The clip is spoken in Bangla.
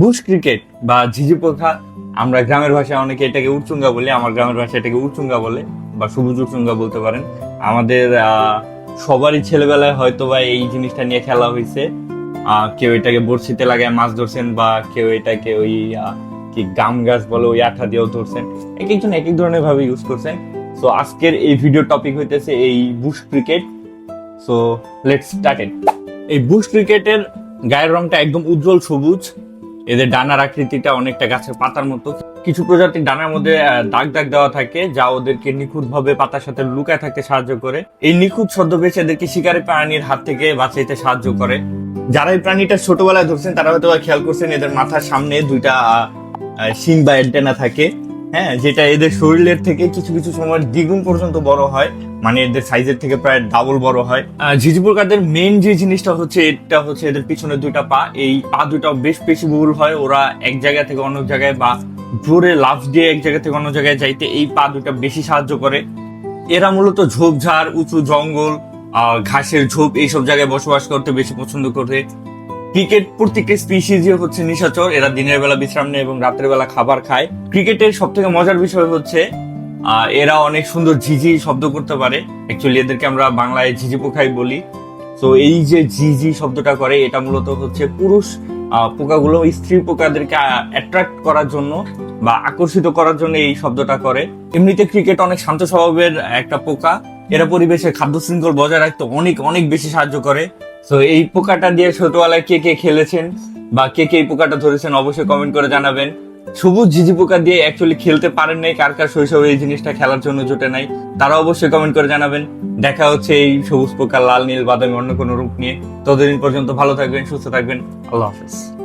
বুশ ক্রিকেট বা ঝিঝি পোকা, আমরা গ্রামের ভাষায় অনেকে এটাকে উড়চুঙ্গা বলি, আমার গ্রামের ভাষায় এটাকে উড়চুঙ্গা বলে বা সবুজ উড়চুঙ্গা বলতে পারেন। আমাদের সবারই ছেলেবেলায় হয়তো বা এই জিনিসটা নিয়ে খেলা হয়েছে। কেউ এটাকে বড়শিতে লাগায় মাছ ধরছেন, বা কেউ এটাকে ওই কি গাম গাছ বলে ওই আঠা দিয়েও ধরছেন। এক একজন এক এক ধরনের ভাবে ইউজ করছেন। সো আজকের এই ভিডিও টপিক হইতেছে এই Bush cricket. So let's start it. এই বুশ ক্রিকেটের গায়ের রংটা একদম উজ্জ্বল সবুজ। এদের ডানার আকৃতিটা অনেকটা গাছের পাতার মতো। কিছু প্রজাতির ডানার মধ্যে দাগ দাগ দেওয়া থাকে, যা ওদেরকে নিখুঁত ভাবে পাতার সাথে লুকায় থাকতে সাহায্য করে। এই নিখুঁত ছদ্মবেশ এদেরকে শিকারী প্রাণীর হাত থেকে বাঁচাইতে সাহায্য করে। যারা এই প্রাণীটা ছোটবেলায় ধরছেন তারা হয়তো খেয়াল করছেন এদের মাথার সামনে দুইটা শিং বা অ্যান্টেনা থাকে, হ্যাঁ, যেটা এদের শরীরের থেকে কিছু কিছু সময় দ্বিগুণ পর্যন্ত বড় হয়, মানে এদের সাইজের থেকে প্রায় ডাবল বড় হয়। ঝিঝি পোকাদের মেইন যে জিনিসটা হচ্ছে, এটা হচ্ছে এদের পিছনের দুইটা পা। এই পা দুটা বেশ পেশিবহুল হয়। ওরা এক জায়গা থেকে অন্য জায়গায় বা জোরে লাফ দিয়ে এক জায়গা থেকে অন্য জায়গায় যাইতে এই পা দুটা বেশি সাহায্য করে। এরা মূলত ঝোপঝাড়, উঁচু জঙ্গল, ঘাসের ঝোপ এইসব জায়গায় বসবাস করতে বেশি পছন্দ করে। ক্রিকেট প্রত্যেকটা স্পিসিজই হচ্ছে নিশাচর। এরা দিনের বেলা বিশ্রাম নেয় এবং রাতের বেলা খাবার খায়। ক্রিকেটের সব থেকে মজার বিষয় হচ্ছে এরা অনেক সুন্দর ঝিঝি শব্দ করতে পারে। অ্যাকচুয়ালি এদেরকে আমরা বাংলায় ঝিঝি পোকাই বলি। তো এই যে ঝিঝি শব্দটা করে, এটা মূলত হচ্ছে পুরুষ পোকাগুলো স্ত্রী পোকাদেরকে অ্যাট্রাক্ট করার জন্য বা আকর্ষিত করার জন্য এই শব্দটা করে। এমনিতে ক্রিকেট অনেক শান্ত স্বভাবের একটা পোকা। এরা পরিবেশে খাদ্য শৃঙ্খল বজায় রাখতে অনেক অনেক বেশি সাহায্য করে। তো এই পোকাটা দিয়ে ছোটবেলায় কে কে খেলেছেন বা কে কে এই পোকাটা ধরেছেন অবশ্যই কমেন্ট করে জানাবেন। সবুজ ঝিঝি পোকা দিয়ে অ্যাকচুয়ালি খেলতে পারেন নাই, কার কার শৈশবে এই জিনিসটা খেলার জন্য জোটে নাই, তারা অবশ্যই কমেন্ট করে জানাবেন। দেখা হচ্ছে এই সবুজ পোকা লাল নীল বাদামি অন্য কোনো রূপ নিয়ে। ততদিন পর্যন্ত ভালো থাকবেন, সুস্থ থাকবেন। আল্লাহ হাফেজ।